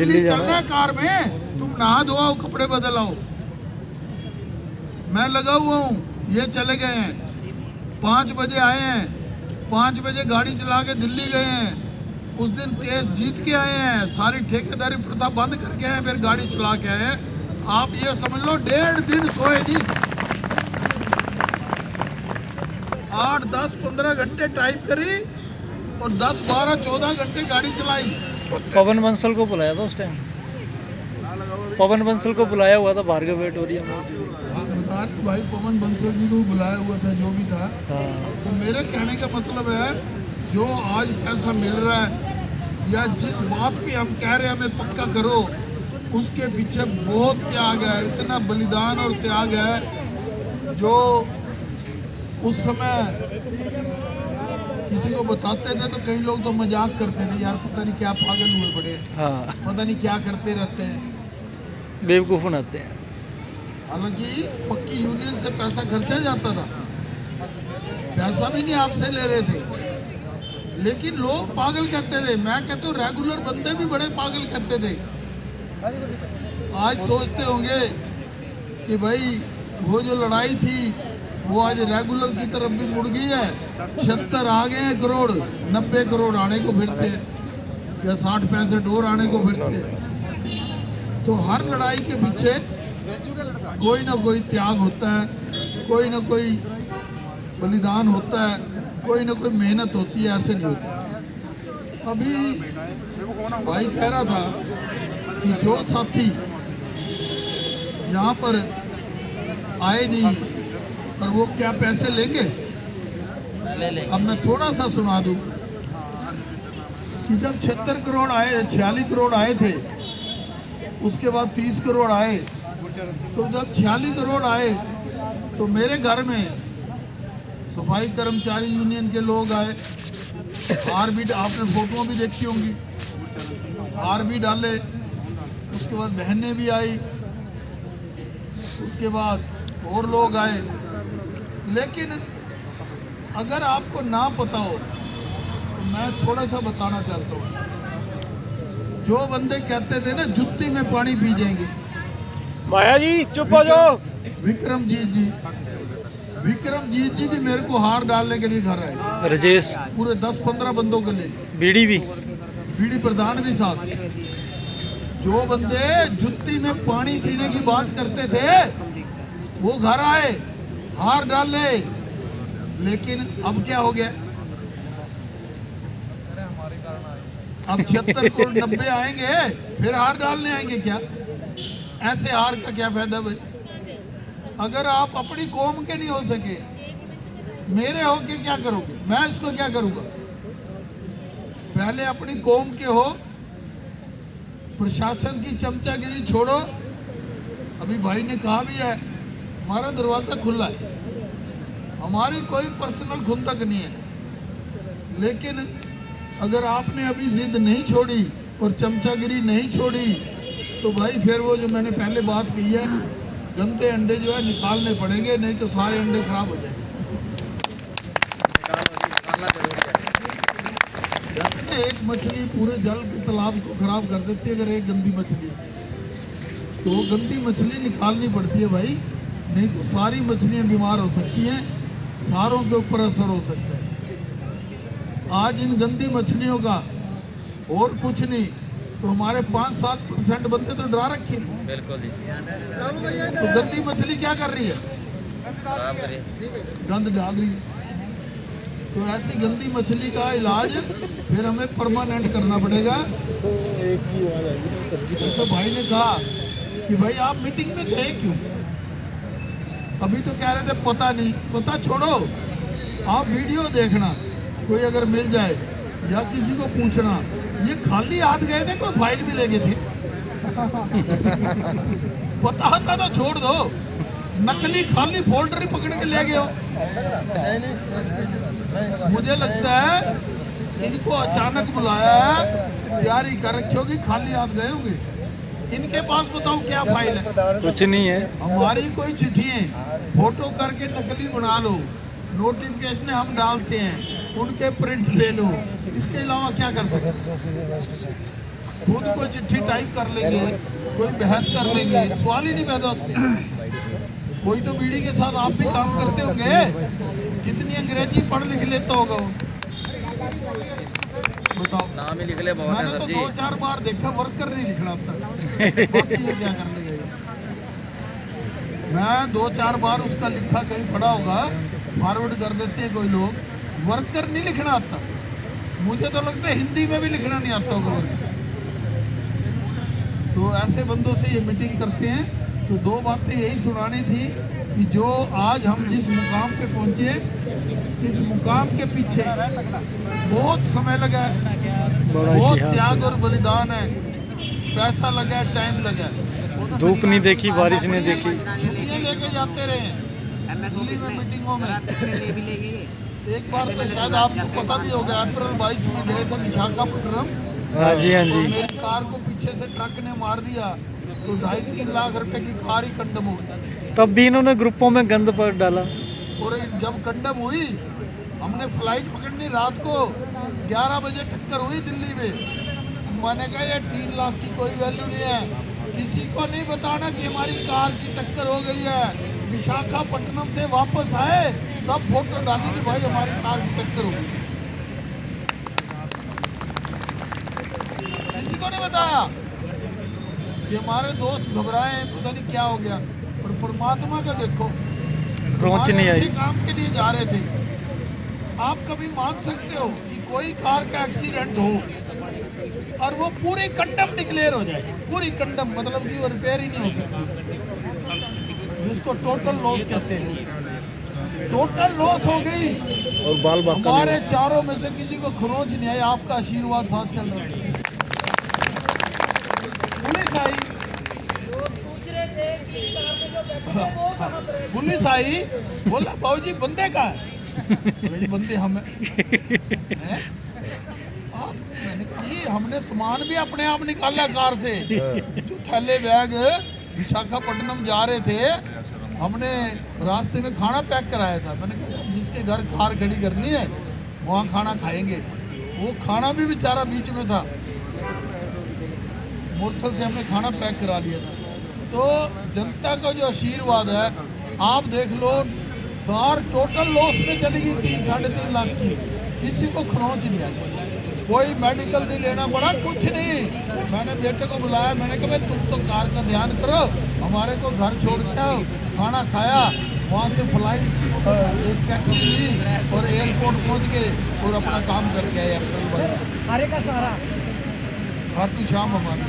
दिल्ली चलना है कार में, तुम नहा धोआओ, कपड़े बदल आओ। मैं लगा हुआ हूँ, ये चले गए हैं, 5 बजे आए हैं, 5 बजे गाड़ी चला के दिल्ली गए हैं। उस दिन केस जीत के आए हैं, सारी ठेकेदारी प्रथा बंद करके आए, फिर गाड़ी चला के आए हैं। आप ये समझ लो 1.5 दिन सोए नहीं, 8, 10, 15 घंटे टाइप करी और 10, 12, 14 घंटे गाड़ी चलाई। पवन बंसल को बुलाया था उस टाइम, पवन बंसल को बुलाया हुआ था भार्गव ऑडिटोरियम में। बता रहे भाई, पवन बंसल जी को बुलाया हुआ था, जो भी था। तो मेरे कहने का मतलब है, जो आज पैसा मिल रहा है या जिस बात पे हम कह रहे हैं हमें पक्का करो, उसके पीछे बहुत त्याग है, इतना बलिदान और त्याग है। जो उस समय किसी को बताते थे तो कई लोग तो मजाक करते थे, यार पता नहीं क्या पागल हुए पड़े, पता नहीं क्या करते रहते हैं, बेवकूफ़ बनाते हैं। हालांकि पक्की यूनियन से पैसा खर्चा जाता था, पैसा भी नहीं आपसे ले रहे थे, लेकिन लोग पागल कहते थे। मैं कहता हूँ रेगुलर बंदे भी बड़े पागल कहते थे। आज सोचते होंगे कि भाई वो जो लड़ाई थी वो आज रेगुलर की तरफ भी मुड़ गई है। 76 आ गए हैं करोड़, 90 करोड़ आने को फिरते हैं, या 60-65 और आने को फिरते हैं। तो हर लड़ाई के पीछे कोई ना कोई त्याग होता है, कोई ना कोई बलिदान होता है, कोई ना कोई मेहनत होती है, ऐसे नहीं होता। अभी भाई कह रहा था कि जो साथी यहाँ पर आए नहीं और वो क्या पैसे लेंगे। अब मैं थोड़ा सा सुना दूं कि जब 76 करोड़ आए, 46 करोड़ आए थे, उसके बाद 30 करोड़ आए, तो जब 46 करोड़ आए तो मेरे घर में सफाई कर्मचारी यूनियन के लोग आए, हार भी, आपने फोटो भी देखी होंगी, हार भी डाले। उसके बाद बहनें भी आई, उसके बाद और लोग आए। लेकिन अगर आपको ना पता हो तो मैं थोड़ा सा बताना चाहता हूँ। जो बंदे कहते थे ना जुत्ती में पानी पी जाएंगे, माया जी चुप हो जाओ। विक्रमजीत जी भी मेरे को हार डालने के लिए घर आए, राजेश पूरे 10-15 बंदों के लिए, बीडी प्रधान भी साथ। जो बंदे जुत्ती में पानी पीने की बात करते थे वो घर आए, हार डाले। लेकिन अब क्या हो गया, अब 76 करोड़ 90 आएंगे, फिर हार डालने आएंगे क्या? ऐसे हार का क्या फायदा भाई? अगर आप अपनी कौम के नहीं हो सके, मेरे हो के क्या करोगे? मैं इसको क्या करूंगा? पहले अपनी कौम के हो, प्रशासन की चमचागिरी छोड़ो। अभी भाई ने कहा भी है, हमारा दरवाज़ा खुला है, हमारी कोई पर्सनल खुंदक नहीं है। लेकिन अगर आपने अभी जिद नहीं छोड़ी और चमचागिरी नहीं छोड़ी तो भाई फिर वो जो मैंने पहले बात कही है, गंदे अंडे जो है निकालने पड़ेंगे, नहीं तो सारे अंडे खराब हो जाएंगे। एक मछली पूरे जल के तालाब को खराब कर देती है, अगर एक गंदी मछली, तो गंदी मछली निकालनी पड़ती है भाई, नहीं तो सारी मछलियां बीमार हो सकती हैं, सारों के ऊपर असर हो सकता है। आज इन गंदी मछलियों का और कुछ नहीं तो हमारे 5-7% बंदे तो डरा रखे। बिल्कुल। तो गंदी मछली क्या कर रही है? गंद डाल रही है। तो ऐसी गंदी मछली का इलाज फिर हमें परमानेंट करना पड़ेगा। तो भाई ने कहा कि भाई आप मीटिंग में गए क्यों? अभी तो कह रहे थे पता नहीं, पता छोड़ो, आप वीडियो देखना, कोई अगर मिल जाए या किसी को पूछना, ये खाली हाथ गए थे, कोई फाइल भी ले गए थे? पता होता तो छोड़ दो, नकली खाली फोल्डर ही पकड़ के ले गए हो। मुझे लगता है इनको अचानक बुलाया है, तैयारी कर रखी होगी, खाली हाथ गए होंगे। इनके पास बताओ क्या फाइल है? कुछ नहीं है। हमारी कोई चिट्ठी है, फोटो करके नकली बना लो, नोटिफिकेशन हम डालते हैं, उनके प्रिंट ले लो, इसके अलावा क्या कर सकते? खुद कोई चिट्ठी टाइप कर लेंगे, कोई बहस कर लेंगे, सवाल ही नहीं पैदा होते। कोई तो बीड़ी के साथ आप भी काम करते होंगे, कितनी अंग्रेजी पढ़ लिख लेता होगा वो, बताओ। नाम ही लिख ले बहुत है मैंने तो सर जी। 2-4 बार देखा, वर्कर नहीं लिखना अब तक, बाकी ये क्या करने गए। मैं 2-4 बार उसका लिखा कहीं पढ़ा होगा, फॉरवर्ड कर देते हैं कोई लोग, वर्कर नहीं लिखना आता। मुझे तो लगता है हिंदी में भी लिखना नहीं आता होगा वर्कर। तो ऐसे बंदों से ये मीटिंग करते हैं। तो 2 बातें यही सुनानी थी कि जो आज हम जिस मुकाम पे पहुंचे, इस मुकाम के पीछे बहुत समय लगा है, बड़ा बहुत इतिहास त्याग है। और बलिदान है, पैसा लगा है, टाइम लगा है। धूप नहीं देखी, बारिश नहीं देखी। छुट्टियाँ लेके जाते रहे हैं दिल्ली में मीटिंगों में। एक बार तो शायद आपको पता भी होगा, अप्रैल 22 में गए थे विशाखापट्टनम। हाँ जी, हाँ तो जी। मेरी कार को पीछे से ट्रक ने मार दिया, तो 2.5-3 लाख रुपए की कार ही कंडम हो गई। तब भी इन्होंने ग्रुपों में गंद पर डाला। और जब कंडम हुई, हमने फ्लाइट पकड़नी रात को 11 बजे, टक्कर हुई दिल्ली में। मैंने कहा ये 3 लाख की कोई वैल्यू नहीं है, किसी को नहीं बताना कि हमारी कार की टक्कर हो गई है। विशाखापट्टनम से वापस आए तब फोटो डाली कि भाई हमारी कार की टक्कर हो गई। किसी को नहीं बताया कि हमारे दोस्त घबराए हैं, पता नहीं क्या हो गया। और परमात्मा का देखो, रोच नहीं अच्छे आई। काम के लिए जा रहे थे। आप कभी मान सकते हो कि कोई कार का एक्सीडेंट हो और वो पूरी कंडम डिक्लेयर हो जाए, पूरी कंडम, मतलब कि वो रिपेयर ही नहीं हो सकती, जिसको टोटल लॉस कहते हैं। टोटल लॉस हो गई और बाल बाका हमारे चारों में से किसी को खरोच नहीं आई, आपका आशीर्वाद साथ चल रहा है। पुलिस आई, पुलिस आई, बोला बाबूजी बंदे का है। जी बंदे हम हैं। आप, मैंने कहा जी हमने सामान भी अपने आप निकाला कार से, जो थैले बैग विशाखापट्टनम जा रहे थे, हमने रास्ते में खाना पैक कराया था। मैंने कहा यार जिसके घर कार खड़ी करनी है वहाँ खाना खाएंगे। वो खाना भी बेचारा बीच में था, मुरथल से हमने खाना पैक करा लिया था। तो जनता का जो आशीर्वाद है, आप देख लो, कार टोटल लॉस में चली गई 3-3.5 लाख की, किसी को खरोंच नहीं आई, कोई मेडिकल नहीं लेना पड़ा, कुछ नहीं। मैंने बेटे को बुलाया, मैंने कहा भाई तुम तो कार का ध्यान करो, हमारे को घर छोड़ के आओ। खाना खाया, वहाँ से फ्लाइट एक टैक्सी ली और एयरपोर्ट पहुँच गए और अपना काम करके आए। अप्रैल 22 खाटू श्याम हमारे